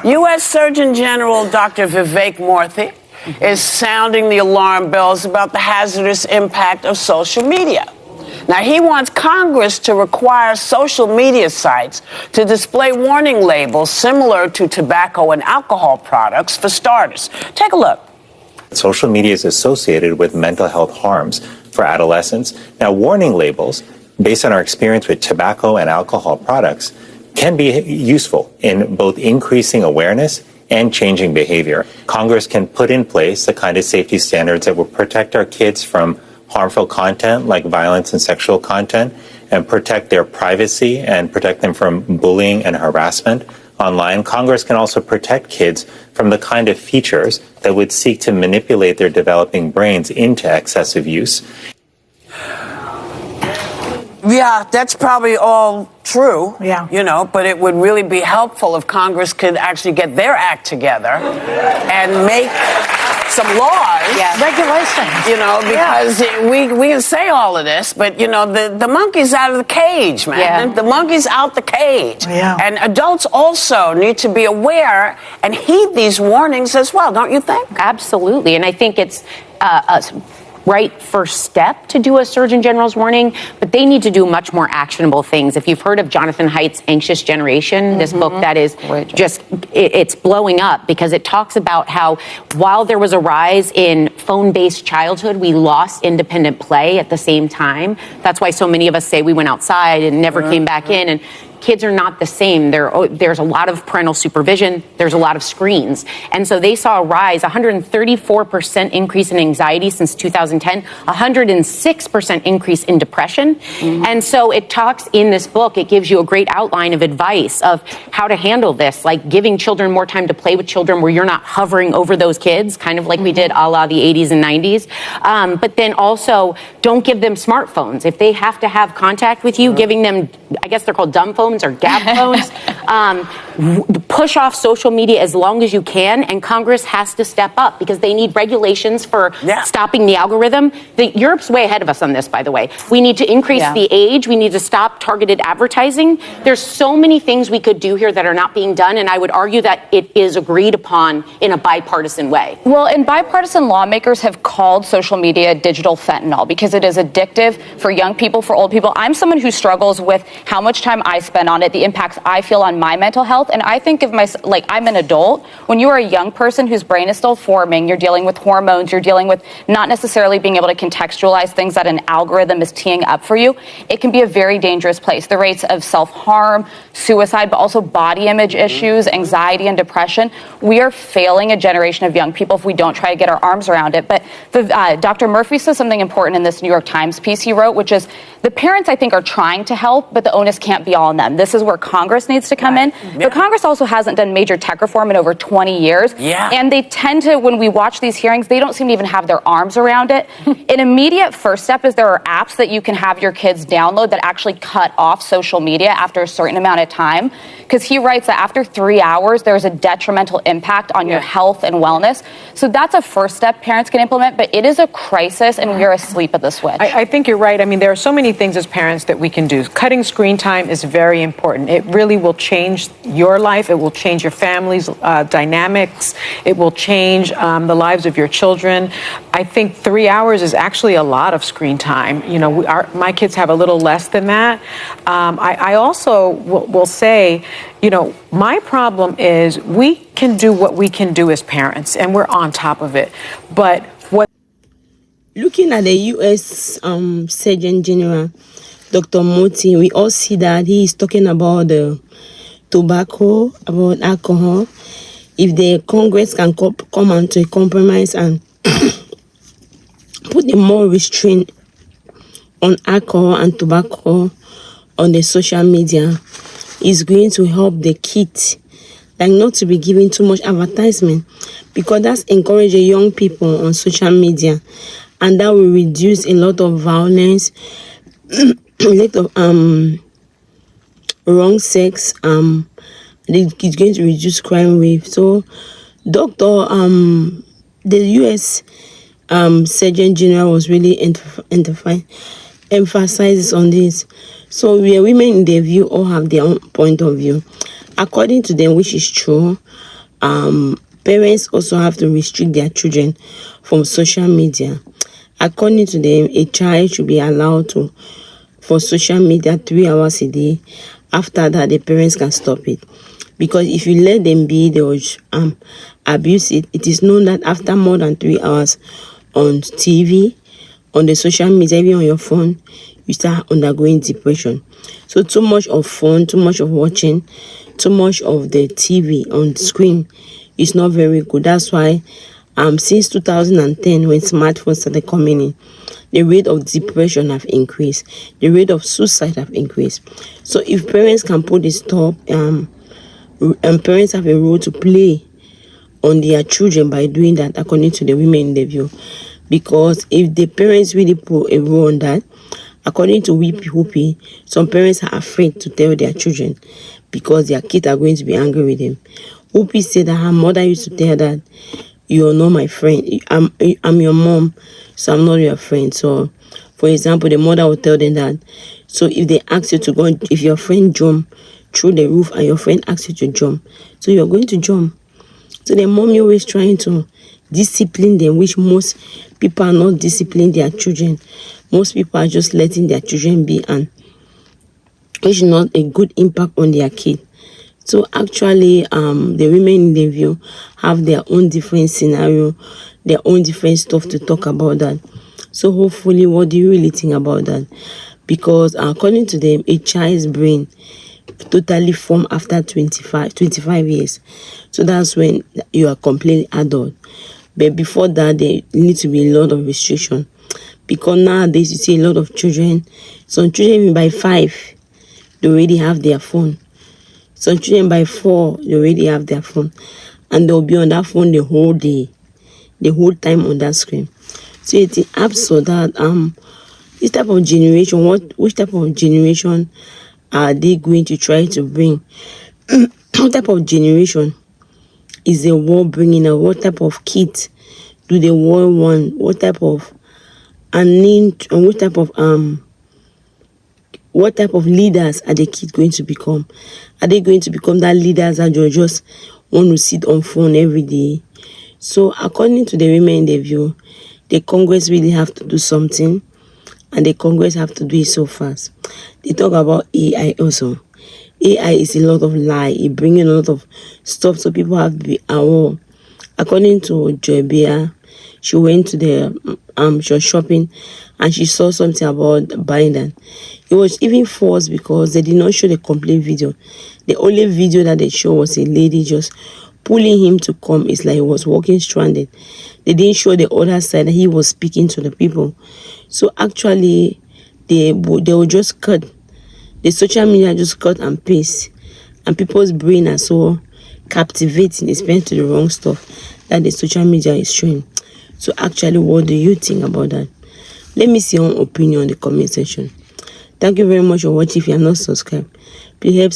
U.S. Surgeon General Dr. Vivek Murthy is sounding the alarm bells about the hazardous impact of social media. Now, he wants Congress to require social media sites to display warning labels similar to tobacco and alcohol products for starters. Take a look. Social media is associated with mental health harms for adolescents. Now, warning labels, based on our experience with tobacco and alcohol products, can be useful in both increasing awareness and changing behavior. Congress can put in place the kind of safety standards that will protect our kids from harmful content like violence and sexual content, and protect their privacy and protect them from bullying and harassment online. Congress can also protect kids from the kind of features that would seek to manipulate their developing brains into excessive use. Yeah, that's probably all true, Yeah. you know, but it would really be helpful if Congress could actually get their act together and make some laws. Yeah. Regulations. You know, because we can say all of this, but, you know, the monkey's out of the cage, man. Yeah. The monkey's out the cage. Yeah. And adults also need to be aware and heed these warnings as well, don't you think? Absolutely. And I think it's a right first step to do a Surgeon General's warning, but they need to do much more actionable things. If you've heard of Jonathan Haidt's Anxious Generation, this book that is just, it's blowing up because it talks about how while there was a rise in phone-based childhood, we lost independent play at the same time. That's why so many of us say we went outside and never came back in. And kids are not the same. There's a lot of parental supervision. There's a lot of screens. And so they saw a rise, 134% increase in anxiety since 2010, 106% increase in depression. And so it talks in this book, it gives you a great outline of advice of how to handle this, like giving children more time to play with children where you're not hovering over those kids, kind of like we did a la the 80s and 90s. But then also, don't give them smartphones. If they have to have contact with you, giving them, I guess they're called dumb phones or gap phones. Push off social media as long as you can, and Congress has to step up because they need regulations for stopping the algorithm. Europe's way ahead of us on this, by the way. We need to increase the age. We need to stop targeted advertising. There's so many things we could do here that are not being done, and I would argue that it is agreed upon in a bipartisan way. Well, and bipartisan lawmakers have called social media digital fentanyl because it is addictive for young people, for old people. I'm someone who struggles with how much time I spend on it, the impacts I feel on my mental health. And I think of myself, like I'm an adult. When you are a young person whose brain is still forming, you're dealing with hormones, you're dealing with not necessarily being able to contextualize things that an algorithm is teeing up for you. It can be a very dangerous place. The rates of self-harm, suicide, but also body image issues, anxiety and depression. We are failing a generation of young people if we don't try to get our arms around it. But Dr. Murphy says something important in this New York Times piece he wrote, which is the parents, I think, are trying to help, but the onus can't be all on them. This is where Congress needs to come in. But Congress also hasn't done major tech reform in over 20 years. And they tend to, when we watch these hearings, they don't seem to even have their arms around it. An immediate first step is there are apps that you can have your kids download that actually cut off social media after a certain amount of time. Because he writes that after 3 hours, there's a detrimental impact on your health and wellness. So that's a first step parents can implement, but it is a crisis and we're asleep at the switch. I think you're right. I mean, there are so many things as parents that we can do. Cutting screen time is very important. It really will change your life. It will change your family's dynamics. It will change the lives of your children. I think 3 hours is actually a lot of screen time. You know, my kids have a little less than that. I also will say, you know, my problem is we can do what we can do as parents, and we're on top of it. But what... Looking at the U.S. Surgeon General, Dr. Murthy, we all see that he is talking about the tobacco, about alcohol. If the Congress can come onto a compromise and put a more restraint on alcohol and tobacco on the social media, is going to help the kids, like not to be given too much advertisement, because that's encouraging young people on social media, and that will reduce a lot of violence, a lot of wrong sex. It's going to reduce crime rate. So, the U.S. Surgeon General was really emphasizes on this. So we are women in their view all have their own point of view. According to them, which is true, parents also have to restrict their children from social media. According to them, a child should be allowed to for social media 3 hours a day. After that, the parents can stop it. Because if you let them be, they will abuse it. It is known that after more than 3 hours on TV, on the social media, even on your phone, you start undergoing depression. So too much of phone, too much of watching, too much of the TV on the screen is not very good. That's why since 2010, when smartphones started coming in, the rate of depression have increased, the rate of suicide have increased. So if parents can put a stop, and parents have a role to play on their children by doing that, according to the women in the view. Because if the parents really put a role on that, according to Whoopi, some parents are afraid to tell their children because their kids are going to be angry with them. Whoopi said that her mother used to tell her that, "You're not my friend. I'm your mom, so I'm not your friend." So, for example, the mother will tell them that. So if they ask you to go, if your friend jump through the roof and your friend asks you to jump, so you're going to jump. So the mom is always trying to discipline them, which most people are not disciplining their children. Most people are just letting their children be, and which is not a good impact on their kid. So actually, the women in the view have their own different scenario, their own different stuff to talk about that. So hopefully, what do you really think about that? Because according to them, a child's brain totally form after 25 years. So that's when you are completely adult. But before that, there need to be a lot of restriction. Because nowadays, you see a lot of children, some children even by 5, they already have their phone. Some children by 4, they already have their phone. And they'll be on that phone the whole day, the whole time on that screen. So it's absurd that this type of generation, which type of generation are they going to try to bring? What type of generation is the world bringing out? What type of kids do the world want? What type of what type of leaders are the kids going to become? Are they going to become that leaders that just want to sit on phone every day? So according to the women in the view, the Congress really have to do something, and the Congress have to do it so fast. They talk about AI also. AI is a lot of lie. It brings a lot of stuff, so people have to be aware. According to Joy Bear, she went to the she was shopping, and she saw something about buying that. It was even false because they did not show the complete video. The only video that they showed was a lady just pulling him to come. It's like he was walking stranded. They didn't show the other side that he was speaking to the people. So actually, they will just cut. The social media just cut and paste. And people's brain are so captivating, especially to the wrong stuff that the social media is showing. So actually, what do you think about that? Let me see your own opinion in the comment section. Thank you very much for watching. If you are not subscribed, please help